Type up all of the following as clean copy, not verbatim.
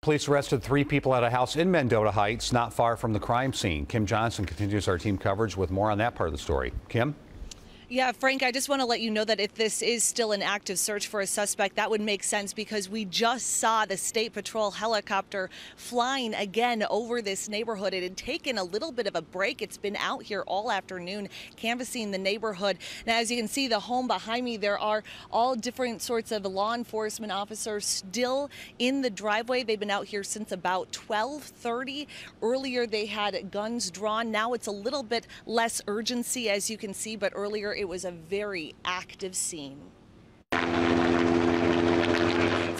Police arrested 3 people at a house in Mendota Heights, not far from the crime scene. Kim Johnson continues our team coverage with more on that part of the story. Kim? Yeah, Frank, I just want to let you know that if this is still an active search for a suspect, that would make sense because we just saw the State Patrol helicopter flying again over this neighborhood. It had taken a little bit of a break. It's been out here all afternoon canvassing the neighborhood. Now, as you can see, the home behind me, there are all different sorts of law enforcement officers still in the driveway. They've been out here since about 12:30. Earlier, they had guns drawn. Now it's a little bit less urgency, as you can see, but earlier it was a very active scene. For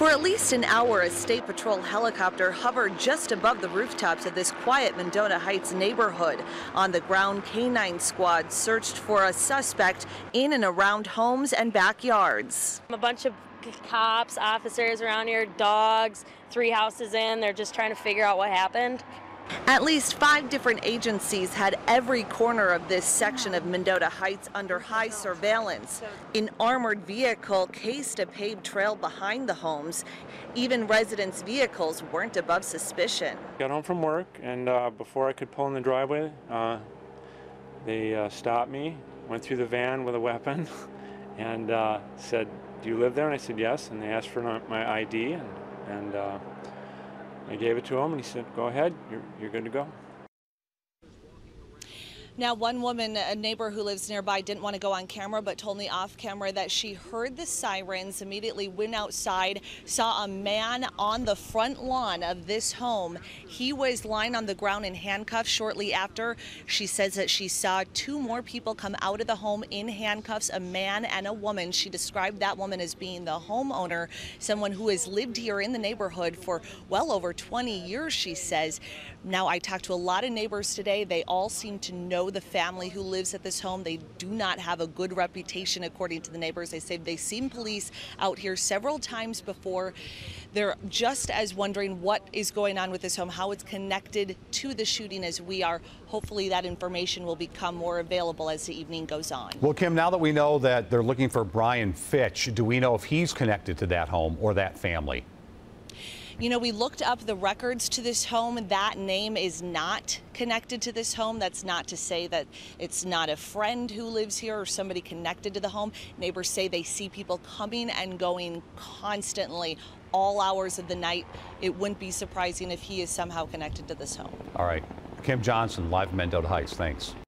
at least an hour, a State Patrol helicopter hovered just above the rooftops of this quiet Mendota Heights neighborhood. On the ground, K-9 squad searched for a suspect in and around homes and backyards. A bunch of cops, officers around here, dogs, 3 houses in. They're just trying to figure out what happened. At least 5 different agencies had every corner of this section of Mendota Heights under high surveillance. An armored vehicle cased a paved trail behind the homes. Even residents' vehicles weren't above suspicion. Got home from work, and before I could pull in the driveway, they stopped me, went through the van with a weapon, and said, "Do you live there?" And I said, "Yes." And they asked for my ID, and I gave it to him, and he said, "Go ahead, you're good to go." Now, one woman, a neighbor who lives nearby, didn't want to go on camera, but told me off camera that she heard the sirens, immediately went outside, saw a man on the front lawn of this home. He was lying on the ground in handcuffs shortly after. She says that she saw 2 more people come out of the home in handcuffs, a man and a woman. She described that woman as being the homeowner, someone who has lived here in the neighborhood for well over 20 years, she says. Now, I talked to a lot of neighbors today. They all seem to know the family who lives at this home. They do not have a good reputation, according to the neighbors. They say they've seen police out here several times before. They're just as wondering what is going on with this home, how it's connected to the shooting as we are. Hopefully that information will become more available as the evening goes on. Well, Kim, now that we know that they're looking for Brian Fitch, do we know if he's connected to that home or that family? You know, we looked up the records to this home. That name is not connected to this home. That's not to say that it's not a friend who lives here or somebody connected to the home. Neighbors say they see people coming and going constantly, all hours of the night. It wouldn't be surprising if he is somehow connected to this home. All right. Kim Johnson, live in Mendota Heights. Thanks.